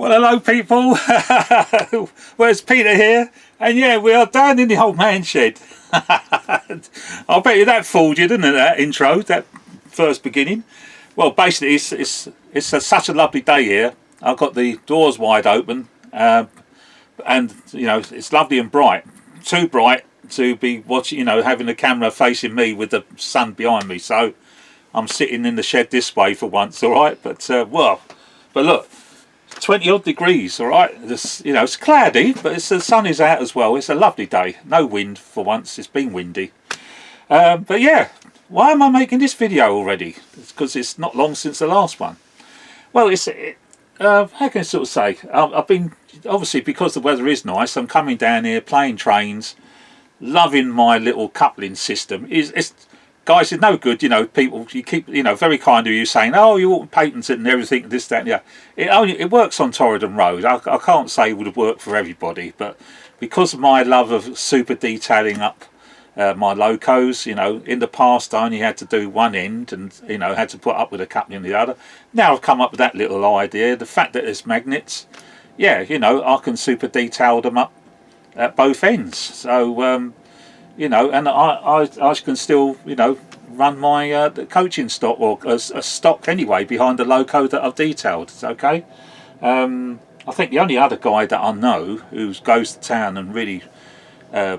Well, hello people. Well, it's Peter here, and yeah, we are down in the old man shed. I bet you that fooled you, didn't it? That intro, that first beginning. Well, basically, such a lovely day here. I've got the doors wide open, and you know it's lovely and bright. Too bright to be watching, you know, having the camera facing me with the sun behind me. So I'm sitting in the shed this way for once, all right. But but look. 20 odd degrees, all right. This, you know, it's cloudy, but the sun is out as well. It's a lovely day. No wind for once. It's been windy. But yeah, why am I making this video already? It's because it's not long since the last one. Well, how can I sort of say? I've been, obviously, because the weather is nice, I'm coming down here playing trains, loving my little coupling system. Guys, it's no good, you know, people, you keep, you know, very kind of you saying, oh, you ought to patent it and everything, this, that, and yeah. It works on Torridon Road. I can't say it would have worked for everybody, but because of my love of super detailing up my locos, you know, in the past I only had to do one end and, you know, had to put up with a coupling in the other. Now I've come up with that little idea. The fact that there's magnets, yeah, you know, I can super detail them up at both ends. So, you know, and I can still, you know, run my coaching stock, or a stock anyway, behind the loco that I've detailed. It's okay. I think the only other guy that I know who goes to town and really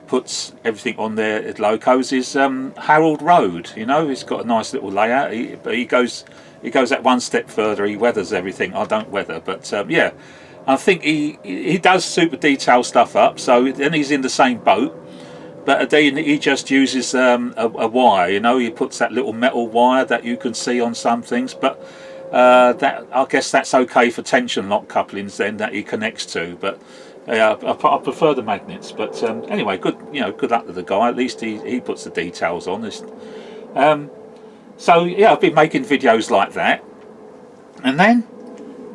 puts everything on their locos is Harold Road. You know, he's got a nice little layout, but he goes that one step further. He weathers everything. I don't weather, but yeah, I think he does super detail stuff up. So then he's in the same boat. But then he just uses a wire, you know, he puts that little metal wire that you can see on some things, but that, I guess that's okay for tension lock couplings then that he connects to, but yeah, I prefer the magnets. But anyway, good, you know, good luck to the guy. At least he puts the details on this. So yeah, I've been making videos like that, and then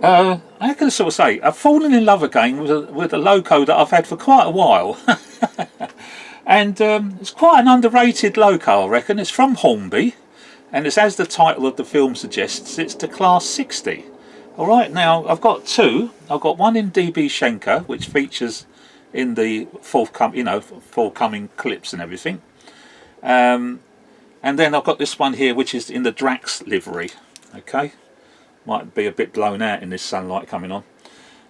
how can I sort of say, I've fallen in love again with a loco that I've had for quite a while. And it's quite an underrated loco, I reckon. It's from Hornby, and it's, as the title of the film suggests, it's the Class 60. All right, now I've got two. I've got one in DB Schenker, which features in the forthcoming clips and everything. And then I've got this one here, which is in the Drax livery. Okay, might be a bit blown out in this sunlight coming on.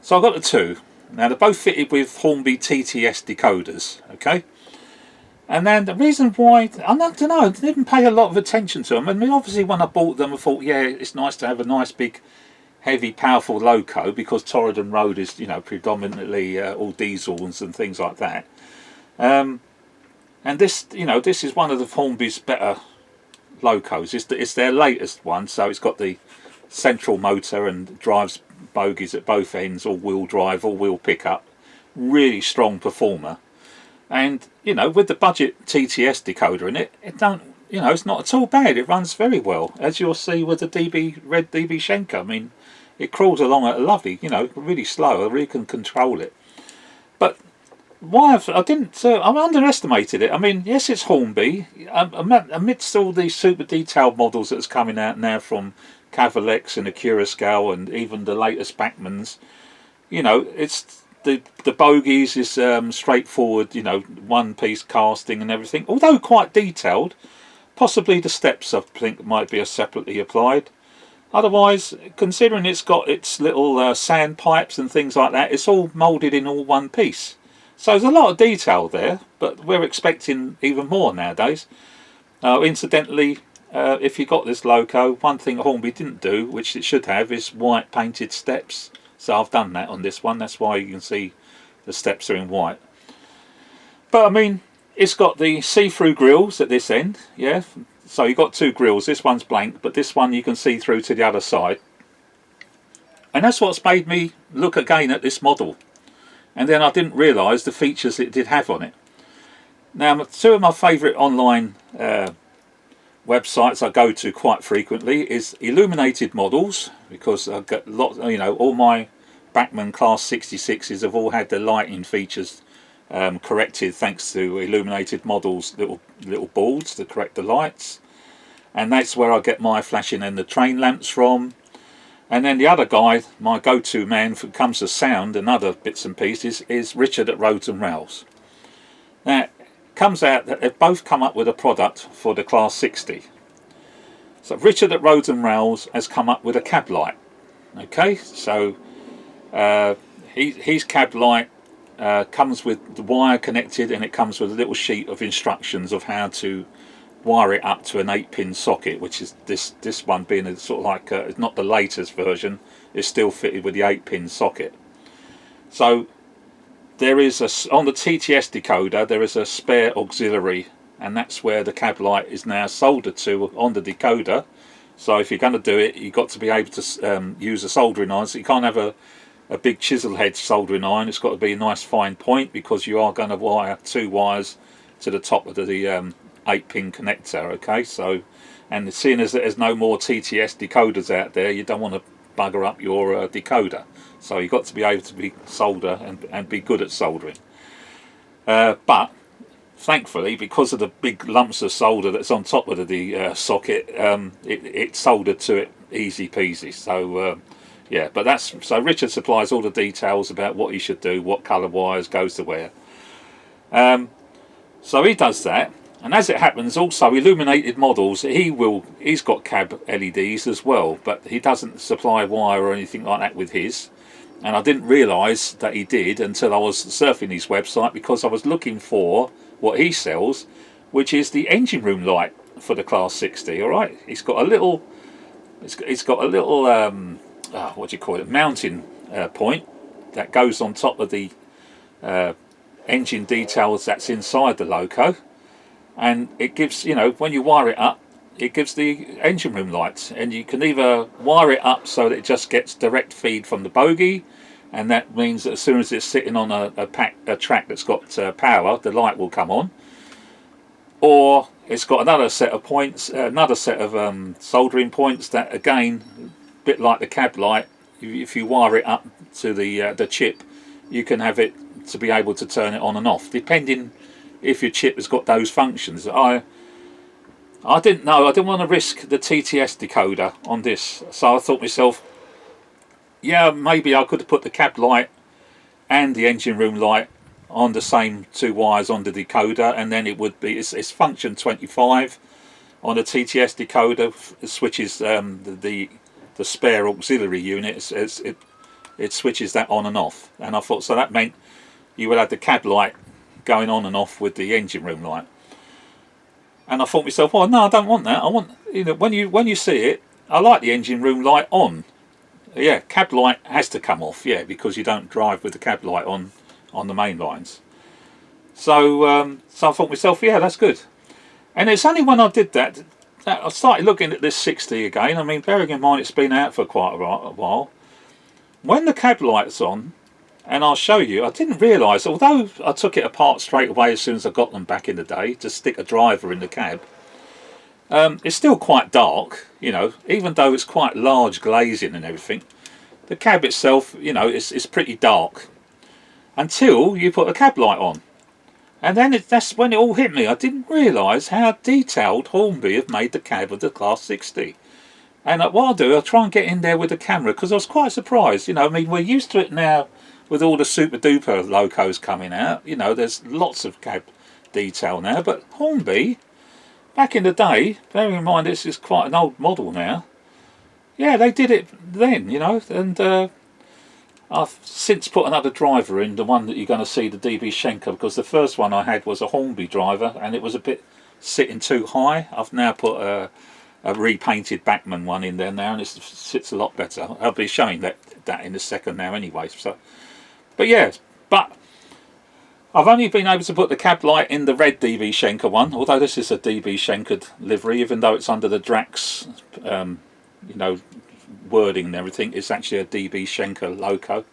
So I've got the two. Now they're both fitted with Hornby TTS decoders. Okay. And then the reason why, I don't know, I didn't pay a lot of attention to them. I mean, obviously when I bought them, I thought, yeah, it's nice to have a nice big, heavy, powerful loco, because Torridon Road is, you know, predominantly all diesels and things like that. And this, you know, this is one of the Hornby's better locos. It's their latest one, so it's got the central motor and drives bogies at both ends, all-wheel drive, all-wheel pickup. Really strong performer. And, you know, with the budget TTS decoder in it, you know, it's not at all bad. It runs very well, as you'll see with the red DB Schenker. I mean, it crawls along at a lovely, you know, really slow. I really can control it. But why I underestimated it. I mean, yes, it's Hornby. Amidst all these super detailed models that's coming out now from Cavalex and Accurascale and even the latest Bachmans, you know, it's... The bogies is straightforward, you know, one-piece casting and everything, although quite detailed. Possibly the steps, I think, might be separately applied. Otherwise, considering it's got its little sand pipes and things like that, it's all moulded in all one piece. So there's a lot of detail there, but we're expecting even more nowadays. Incidentally, if you got this loco, one thing Hornby didn't do, which it should have, is white painted steps. So I've done that on this one. That's why you can see the steps are in white. But I mean, it's got the see-through grills at this end. Yeah. So you've got two grills. This one's blank, but this one you can see through to the other side. And that's what's made me look again at this model. And then I didn't realise the features it did have on it. Now, two of my favourite online websites I go to quite frequently is Illuminated Models, because I've got you know, all my Bachmann Class 66s have all had the lighting features corrected thanks to Illuminated Models little boards to correct the lights, and that's where I get my flashing and the train lamps from. And then the other guy, my go-to man when it comes to sound and other bits and pieces, is Richard at Roads and Rails. Now, it comes out that they've both come up with a product for the Class 60. So Richard at Roads and Rails has come up with a cab light. Okay, so his cab light comes with the wire connected, and it comes with a little sheet of instructions of how to wire it up to an 8-pin socket, which is this one being a sort of like it's not the latest version, it's still fitted with the 8-pin socket. So there is on the TTS decoder there is a spare auxiliary, and that's where the cab light is now soldered to on the decoder. So if you're going to do it, you've got to be able to use a soldering iron. So you can't have a big chisel head soldering iron. It's got to be a nice fine point, because you are going to wire 2 wires to the top of the 8-pin connector. Okay, so, and seeing as there's no more TTS decoders out there, you don't want to bugger up your decoder. So you've got to be able to be solder and be good at soldering. But thankfully, because of the big lumps of solder that's on top of the socket, it's soldered to it easy peasy. So yeah, but so Richard supplies all the details about what he should do, what colour wires goes to where. So he does that, and as it happens, also illuminated models. He's got cab LEDs as well, but he doesn't supply wire or anything like that with his. And I didn't realise that he did until I was surfing his website, because I was looking for what he sells, which is the engine room light for the Class 60. All right, it's got a little what do you call it, mounting point that goes on top of the engine details that's inside the loco, and it gives, when you wire it up, it gives the engine room lights. And you can either wire it up so that it just gets direct feed from the bogie, and that means that as soon as it's sitting on a track that's got power, the light will come on. Or it's got another set of points, another set of soldering points that, again, a bit like the cab light, if you wire it up to the chip, you can have it to be able to turn it on and off, depending if your chip has got those functions. I didn't know, I didn't want to risk the TTS decoder on this, so I thought to myself, yeah, maybe I could have put the cab light and the engine room light on the same 2 wires on the decoder, and then it would be, it's function 25 on the TTS decoder. It switches the spare auxiliary unit, it switches that on and off. And I thought, so that meant you would have the cab light going on and off with the engine room light. And I thought to myself, well, no, I don't want that. I want, when you see it, I like the engine room light on. Yeah, cab light has to come off, yeah, because you don't drive with the cab light on the main lines. So I thought to myself, yeah, that's good. And it's only when I did that I started looking at this 60 again. I mean, bearing in mind it's been out for quite a while. When the cab light's on, and I'll show you, I didn't realise, although I took it apart straight away as soon as I got them back in the day to stick a driver in the cab, it's still quite dark, even though it's quite large glazing and everything. The cab itself, it's pretty dark until you put a cab light on. And then that's when it all hit me. I didn't realise how detailed Hornby have made the cab of the Class 60. And what I'll do, I'll try and get in there with the camera, because I was quite surprised. I mean, we're used to it now with all the super duper locos coming out. There's lots of cab detail now. But Hornby, back in the day, bearing in mind this is quite an old model now, yeah, they did it then, and I've since put another driver in, the one that you're going to see, the DB Schenker, because the first one I had was a Hornby driver and it was a bit sitting too high. I've now put a repainted Bachmann one in there now, and it sits a lot better. I'll be showing that in a second now anyway. So, but yeah, I've only been able to put the cab light in the red DB Schenker one, although this is a DB Schenkered livery, even though it's under the Drax, wording and everything. It's actually a DB Schenker loco.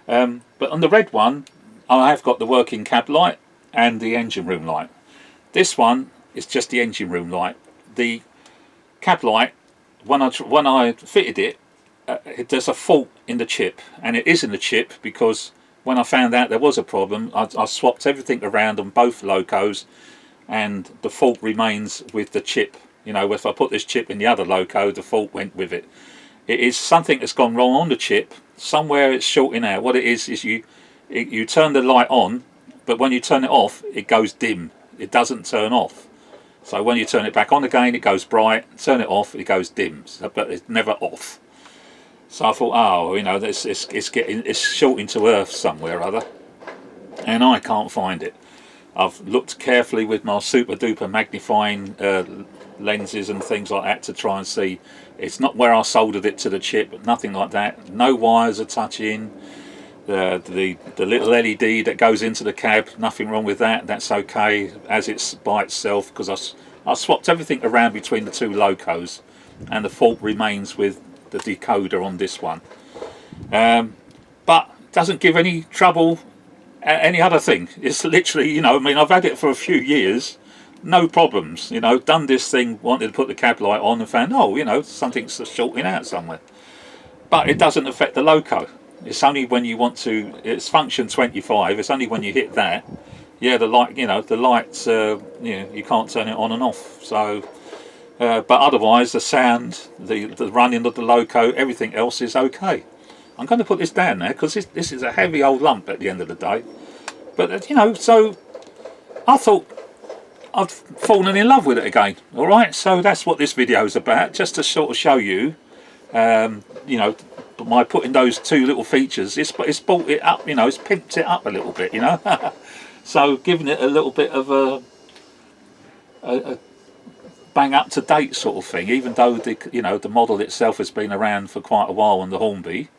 But on the red one, I have got the working cab light and the engine room light. This one is just the engine room light. The cab light, when I fitted it, there's a fault in the chip, and it is in the chip because when I found out there was a problem, I swapped everything around on both locos, and the fault remains with the chip. If I put this chip in the other loco, the fault went with it. It is something that's gone wrong on the chip. Somewhere it's shorting out. What it is you turn the light on, but when you turn it off, it goes dim. It doesn't turn off. So when you turn it back on again, it goes bright. Turn it off, it goes dim. So, but it's never off. So I thought, oh, you know, it's shorting to earth somewhere or other, and I can't find it. I've looked carefully with my super duper magnifying lenses and things like that to try and see. It's not where I soldered it to the chip, nothing like that. No wires are touching. The little LED that goes into the cab, nothing wrong with that. That's okay as it's by itself, because I swapped everything around between the two locos, and the fault remains with the decoder on this one. But doesn't give any trouble any other thing. It's literally, you know, I mean, I've had it for a few years, no problems, you know, done this thing, wanted to put the cab light on and found, oh, you know, something's shorting out somewhere. But it doesn't affect the loco. It's only when you want to, it's function 25, it's only when you hit that, yeah, the light, you know, the lights, you know, you can't turn it on and off. So, but otherwise the sound, the running of the loco, everything else is okay. I'm going to put this down there because this is a heavy old lump at the end of the day. But, you know, so I thought I'd fallen in love with it again. All right, so that's what this video is about, just to sort of show you, you know, by putting those two little features, it's brought it up, you know, it's pimped it up a little bit, you know. So giving it a little bit of a bang up to date sort of thing, even though the, you know, the model itself has been around for quite a while on the Hornby.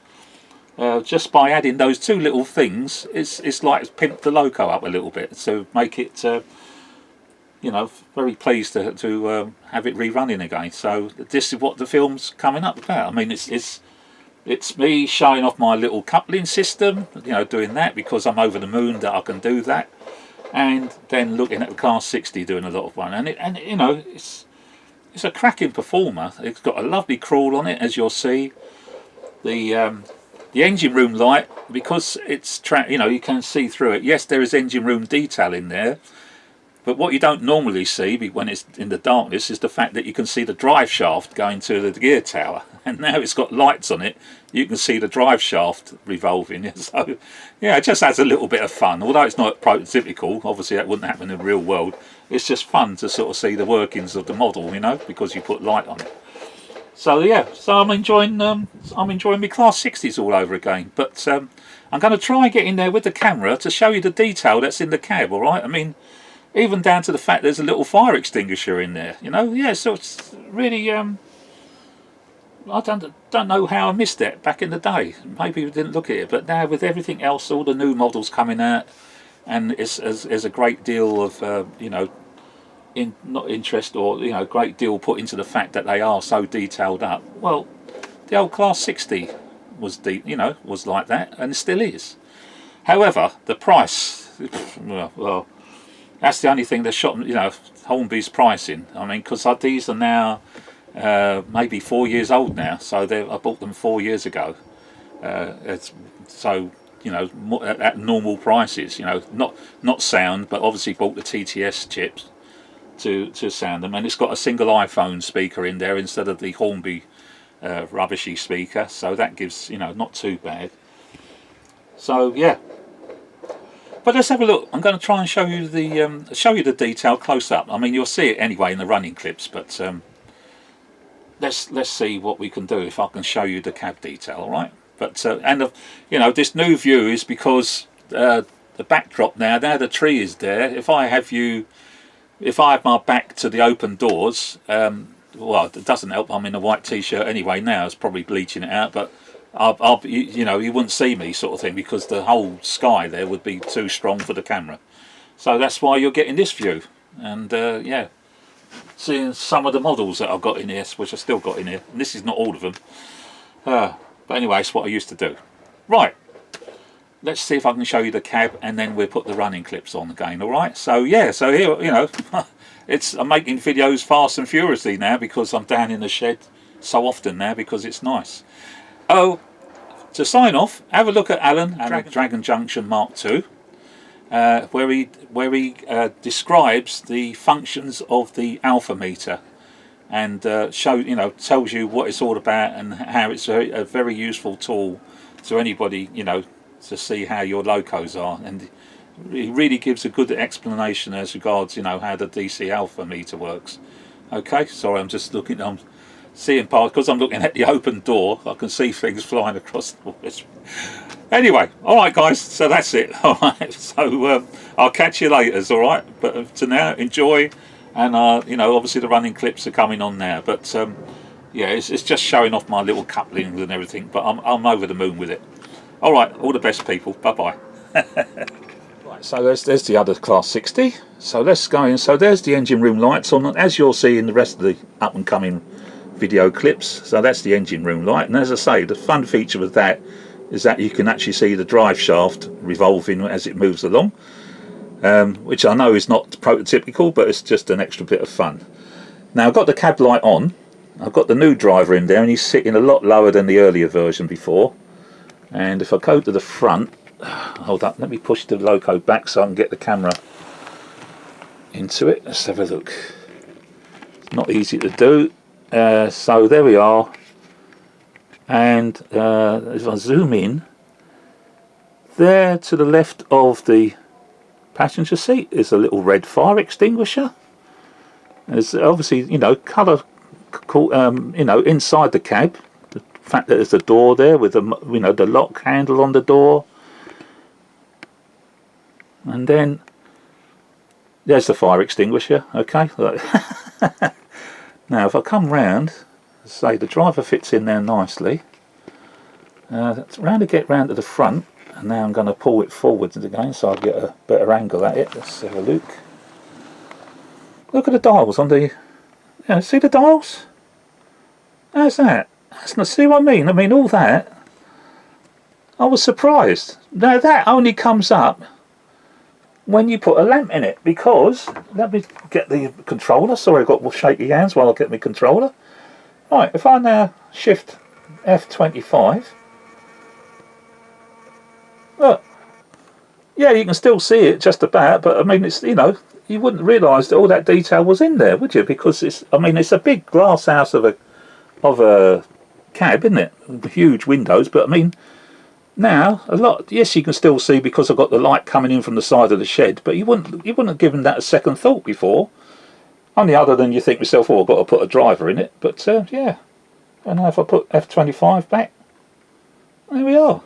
Just by adding those two little things, it's like it's pimped the loco up a little bit to make it, you know, very pleased to have it rerunning again. So this is what the film's coming up about. I mean, it's me showing off my little coupling system, you know, doing that because I'm over the moon that I can do that, and then looking at the Class 60 doing a lot of one, and you know, it's a cracking performer. It's got a lovely crawl on it, as you'll see. The engine room light, because it's you know, you can see through it. Yes, there is engine room detail in there, but what you don't normally see when it's in the darkness is the fact that you can see the drive shaft going to the gear tower, and now it's got lights on it, you can see the drive shaft revolving. So yeah, it just adds a little bit of fun, although it's not prototypical. Obviously that wouldn't happen in the real world. It's just fun to sort of see the workings of the model, you know, because you put light on it. So yeah, so I'm enjoying my Class 60s all over again. But I'm going to try and get in there with the camera to show you the detail that's in the cab. All right, I mean, even down to the fact there's a little fire extinguisher in there. You know, yeah. So it's really, I don't know how I missed it back in the day. Maybe we didn't look at it, but now with everything else, all the new models coming out, and there's a great deal of you know, not interest, or you know, great deal put into the fact that they are so detailed up. Well, the old Class 60 was you know, was like that, and still is. However, the price, well, that's the only thing that shot, you know, Hornby's pricing. I mean, because these are now maybe 4 years old now, so I bought them 4 years ago. So you know, at normal prices, you know, not sound, but obviously bought the TTS chips to sound them, and it's got a single iPhone speaker in there instead of the Hornby rubbishy speaker, so that gives, you know, not too bad. So yeah, but let's have a look. I'm going to try and show you the detail close up. I mean, you'll see it anyway in the running clips, but let's see what we can do if I can show you the cab detail. All right, but you know, this new view is because the backdrop now the tree is there. If I have my back to the open doors, well, it doesn't help. I'm in a white t-shirt anyway now. It's probably bleaching it out, but you know, you wouldn't see me sort of thing because the whole sky there would be too strong for the camera. So that's why you're getting this view. And yeah, seeing some of the models that I've got in here, which I still got in here. And this is not all of them. But anyway, it's what I used to do. Right. Let's see if I can show you the cab, and then we'll put the running clips on again. All right. So yeah. So here, you know, I'm making videos fast and furiously now because I'm down in the shed so often now because it's nice. Oh, to sign off, have a look at Alan Dragon Junction Mark II, where he describes the functions of the alpha meter and tells you what it's all about and how it's a very useful tool to anybody, to see how your locos are, and it really gives a good explanation as regards how the DC alpha meter works. Okay, sorry, I'm just looking. I'm seeing part because I'm looking at the open door. I can see things flying across the woods. Anyway, all right, guys. So that's it. All right. So I'll catch you later. All right. But to now, enjoy, and obviously the running clips are coming on now. But yeah, it's just showing off my little couplings and everything. But I'm over the moon with it. All right. All the best, people. Bye bye. Right, so there's the other Class 60. So let's go in. So there's the engine room lights on, as you'll see in the rest of the up and coming video clips. So that's the engine room light, and as I say, the fun feature with that is that you can actually see the drive shaft revolving as it moves along, which I know is not prototypical, but it's just an extra bit of fun. Now I've got the cab light on. I've got the new driver in there, and he's sitting a lot lower than the earlier version before. And if I go to the front, hold up, let me push the loco back so I can get the camera into it. Let's have a look. It's not easy to do. So there we are, and if I zoom in, there to the left of the passenger seat is a little red fire extinguisher. There's obviously colour, inside the cab. The fact that there's a door there with the the lock handle on the door, and then there's the fire extinguisher. Okay. Now if I come round, say the driver fits in there nicely, to get round to the front, and now I'm going to pull it forwards again so I get a better angle at it. Let's have a look. Look at the dials on the, see the dials? How's that? That's not, see what I mean? I mean all that, I was surprised. Now that only comes up when you put a lamp in it, because let me get the controller. Sorry, I've got shaky hands while I get my controller. Right, if I now shift F25, look, yeah, you can still see it just about, but I mean, it's you wouldn't realise that all that detail was in there, would you? Because it's a big glass house of a cab, isn't it? Huge windows, but I mean. Now, a lot, yes, you can still see because I've got the light coming in from the side of the shed, but you wouldn't have given that a second thought before. Only other than you think to yourself, oh, I've got to put a driver in it. But yeah, and now if I put F25 back, there we are.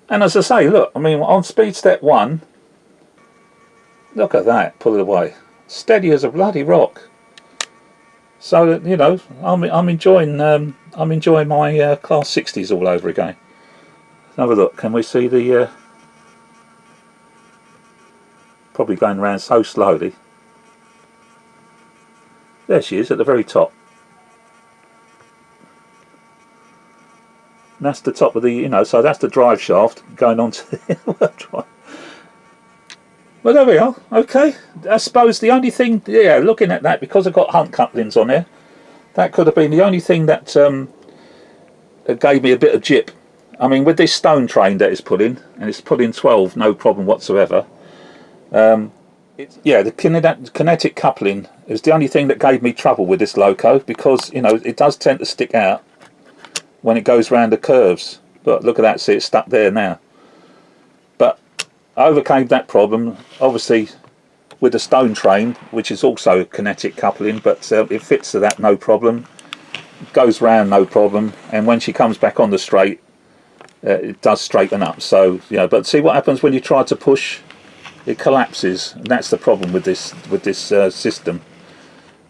And as I say, look, I mean, on speed step 1, look at that, pull it away, steady as a bloody rock. So I'm enjoying my Class 60s all over again. Let's have a look. Can we see the probably going around so slowly? There she is at the very top. And that's the top of the so that's the drive shaft going on to the drive. Well, there we are. Okay, I suppose the only thing, looking at that, because I've got hunt couplings on there, that could have been the only thing that gave me a bit of jip. I mean, with this stone train that it's pulling, and it's pulling 12, no problem whatsoever. The kinetic coupling is the only thing that gave me trouble with this loco, because it does tend to stick out when it goes round the curves. But look at that, see, it's stuck there now. But I overcame that problem, obviously, with the stone train, which is also kinetic coupling, but it fits to that no problem, goes round no problem, and when she comes back on the straight, it does straighten up. So but see what happens when you try to push, it collapses, and that's the problem with this system.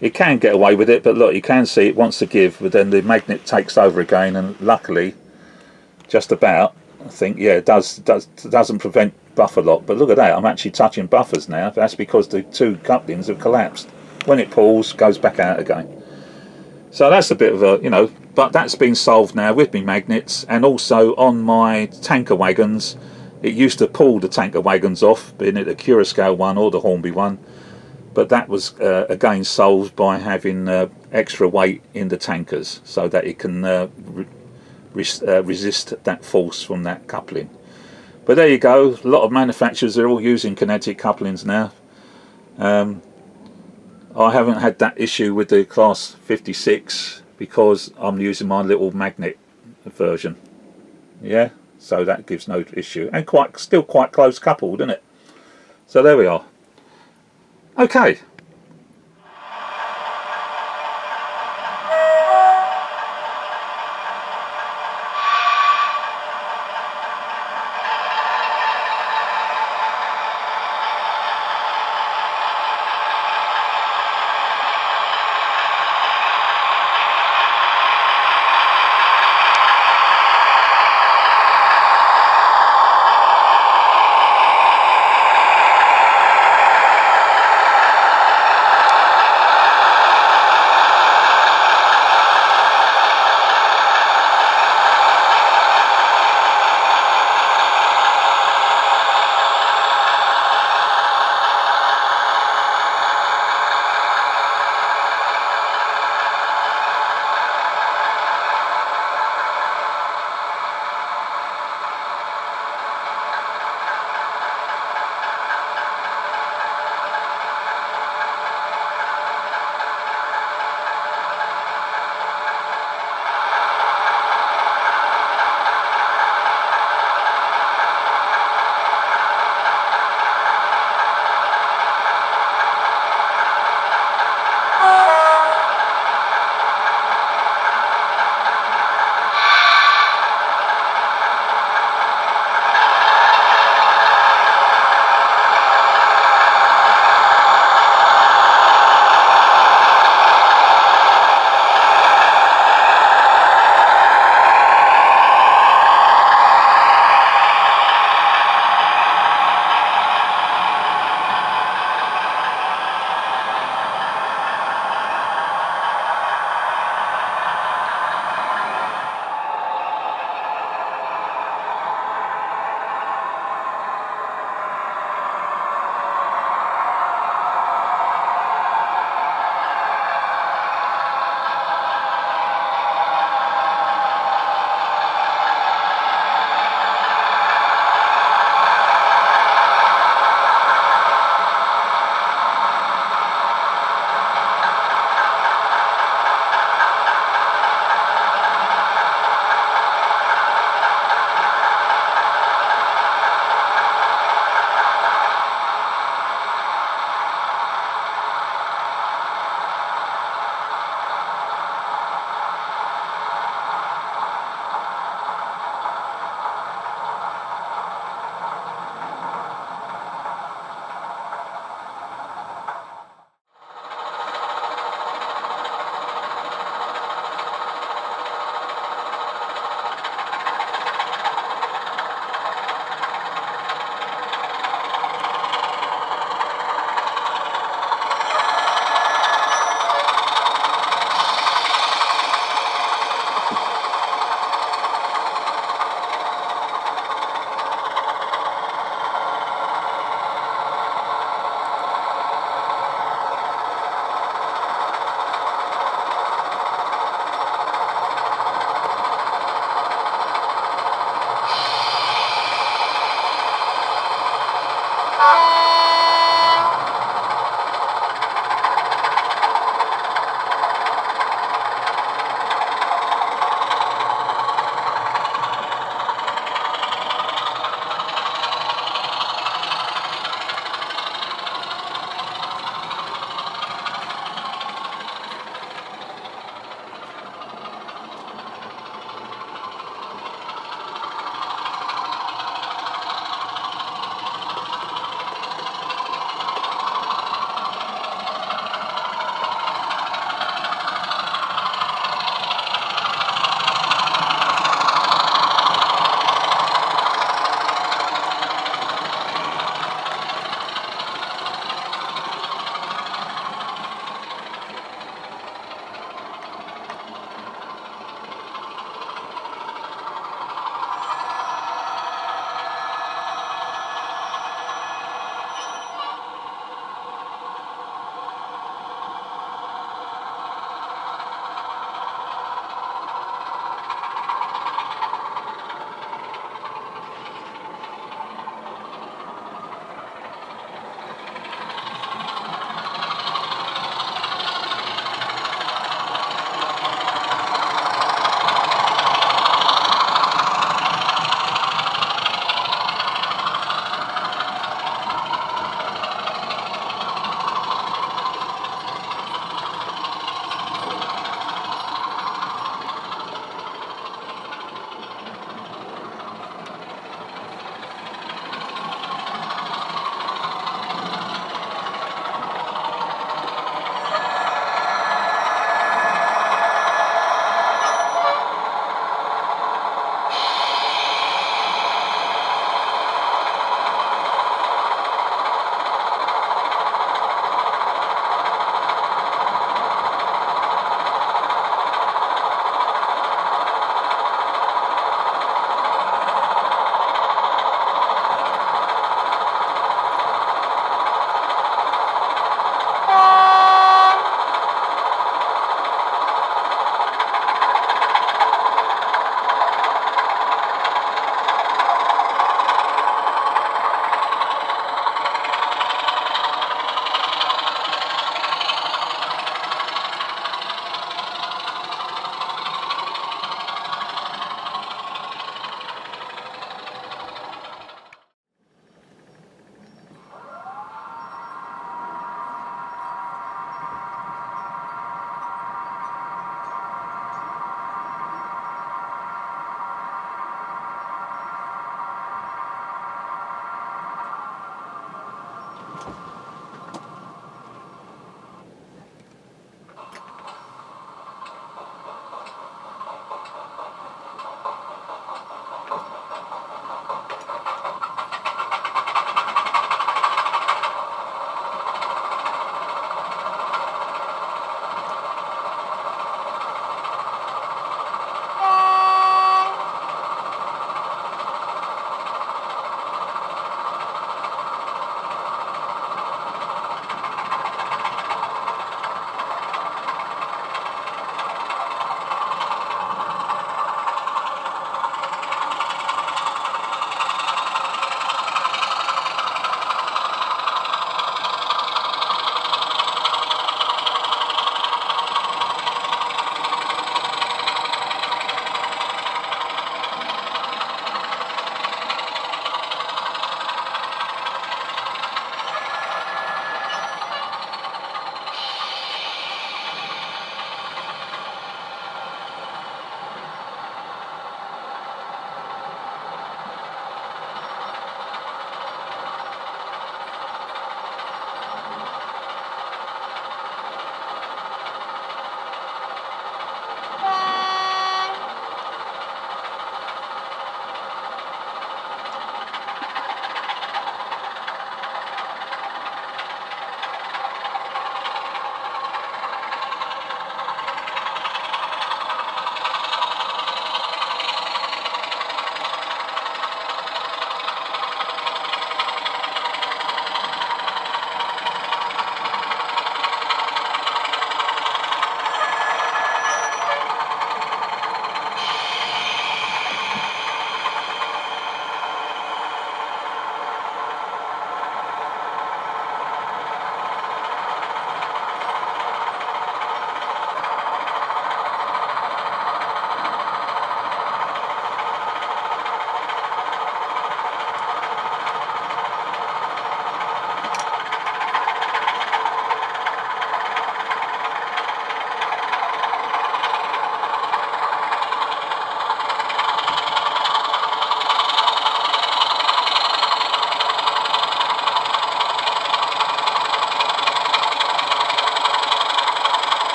It can get away with it, but look, you can see it wants to give, but then the magnet takes over again, and luckily, just about, I think, it doesn't prevent buffer lock. But look at that, I'm actually touching buffers now. That's because the two couplings have collapsed. When it pulls, goes back out again. So that's a bit of a, but that's been solved now with me magnets, and also on my tanker wagons. It used to pull the tanker wagons off, being it the Curascale one or the Hornby one, but that was again solved by having extra weight in the tankers so that it can resist that force from that coupling. But there you go, a lot of manufacturers are all using kinetic couplings now. I haven't had that issue with the Class 56 because I'm using my little magnet version. Yeah, so that gives no issue, and still quite close coupled, isn't it? So there we are. Okay.